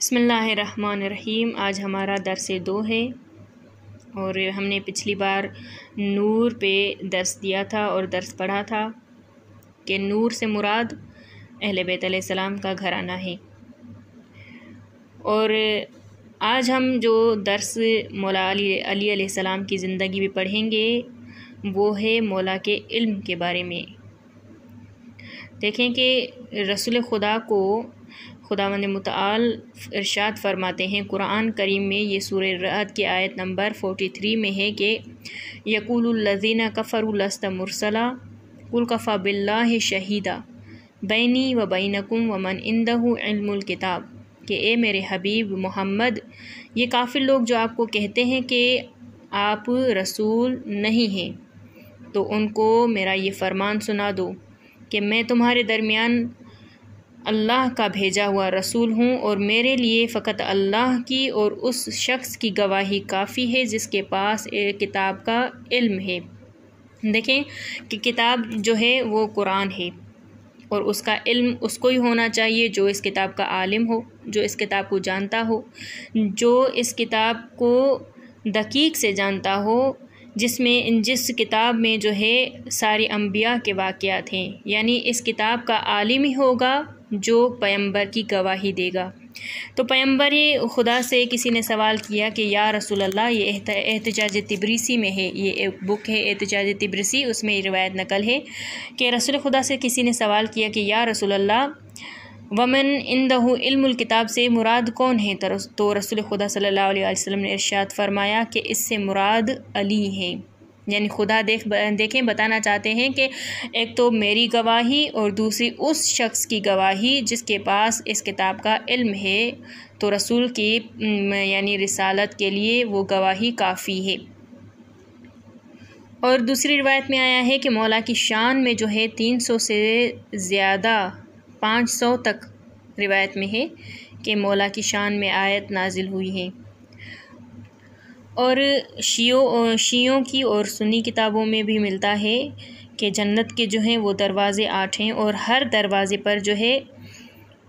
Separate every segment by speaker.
Speaker 1: بسم اللہ الرحمن الرحیم۔ آج ہمارا درس 2 ہے اور ہم نے پچھلی بار نور پہ درس دیا تھا اور درس پڑھا تھا کہ نور سے مراد اہل بیت علیہ السلام کا گھرانہ ہے۔ اور آج ہم جو درس مولا علی علیہ السلام کی زندگی بھی پڑھیں گے وہ ہے مولا کے علم کے بارے میں۔ دیکھیں کہ رسول خدا کو خداوند متعال ارشاد فرماتے ہیں قرآن کریم میں، یہ سورہ رعد کی آیت نمبر 43 میں ہے کہ یقول الذین کفروا لست مرسلا قل کفی باللہ شہیدا بینی و بینکم ومن عندہ علم الکتاب، کہ اے میرے حبیب محمد، یہ کافر لوگ جو آپ کو کہتے ہیں کہ آپ رسول نہیں ہیں، تو ان کو میرا یہ فرمان سنا دو کہ میں تمہارے درمیان اللہ کا بھیجا ہوا رسول ہوں، اور میرے لیے فقط اللہ کی اور اس شخص کی گواہی کافی ہے جس کے پاس کتاب کا علم ہے۔ دیکھیں کہ کتاب جو ہے وہ قرآن ہے، اور اس کا علم اس کو ہی ہونا چاہیے جو اس کتاب کا عالم ہو، جو اس کتاب کو جانتا ہو، جو اس کتاب کو دقیق سے جانتا ہو، جس کتاب میں جو ہے سارے انبیاء کے واقعات ہیں، یعنی اس کتاب کا عالم ہی ہوگا جو پیغمبر کی گواہی دے گا۔ تو پیغمبر خدا سے کسی نے سوال کیا کہ یا رسول اللہ، یہ احتجاج تبریسی میں ہے، یہ ایک بک ہے احتجاج تبریسی، اس میں یہ روایت نقل ہے کہ رسول خدا سے کسی نے سوال کیا کہ یا رسول اللہ، ومن عندہ علم الکتاب سے مراد کون ہے؟ تو رسول خدا صلی اللہ علیہ وسلم نے ارشاد فرمایا کہ اس سے مراد علی ہیں، یعنی خدا دیکھیں بتانا چاہتے ہیں کہ ایک تو میری گواہی اور دوسری اس شخص کی گواہی جس کے پاس اس کتاب کا علم ہے، تو رسول کی یعنی رسالت کے لیے وہ گواہی کافی ہے۔ اور دوسری روایت میں آیا ہے کہ مولا کی شان میں جو ہے 300 سے زیادہ 500 تک روایت میں ہے کہ مولا کی شان میں آیت نازل ہوئی ہے۔ اور شیعوں کی اور سنی کتابوں میں بھی ملتا ہے کہ جنت کے جو ہیں وہ دروازے 8 ہیں، اور ہر دروازے پر جو ہے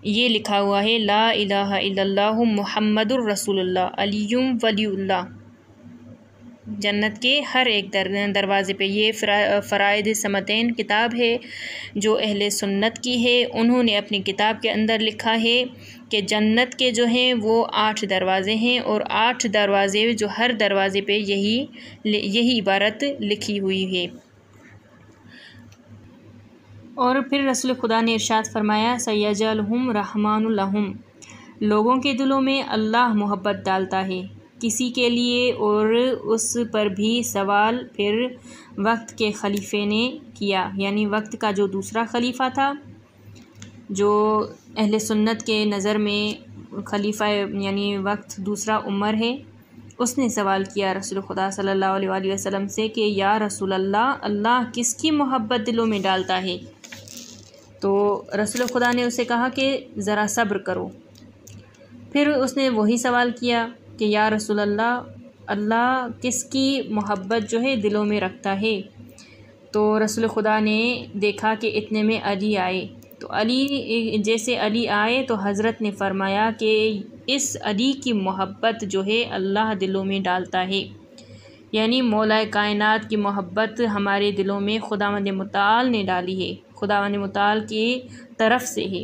Speaker 1: یہ لکھا ہوا ہے لا الہ الا اللہ محمد الرسول اللہ علی ولی اللہ۔ جنت کے ہر ایک دروازے پہ یہ فرائد سمتین کتاب ہے جو اہل سنت کی ہے، انہوں نے اپنی کتاب کے اندر لکھا ہے کہ جنت کے جو ہیں وہ 8 دروازے ہیں، اور 8 دروازے جو ہر دروازے پہ یہی عبارت لکھی ہوئی ہے۔ اور پھر رسول خدا نے ارشاد فرمایا سیجعلہم الرحمن لہم، لوگوں کے دلوں میں اللہ محبت ڈالتا ہے کسی کے لیے، اور اس پر بھی سوال پھر وقت کے خلیفے نے کیا، یعنی وقت کا جو دوسرا خلیفہ تھا، جو اہل سنت کے نظر میں خلیفہ یعنی وقت دوسرا عمر ہے، اس نے سوال کیا رسول خدا صلی اللہ علیہ وسلم سے کہ یا رسول اللہ، اللہ کس کی محبت دلوں میں ڈالتا ہے؟ تو رسول خدا نے اسے کہا کہ ذرا صبر کرو۔ پھر اس نے وہی سوال کیا کہ یا رسول اللہ، اللہ کس کی محبت جو ہے دلوں میں رکھتا ہے؟ تو رسول خدا نے دیکھا کہ اتنے میں علی آئے، تو جیسے علی آئے تو حضرت نے فرمایا کہ اس علی کی محبت جو ہے اللہ دلوں میں ڈالتا ہے، یعنی مولا کائنات کی محبت ہمارے دلوں میں خداوند متعال نے ڈالی ہے، خداوند متعال کی طرف سے ہے۔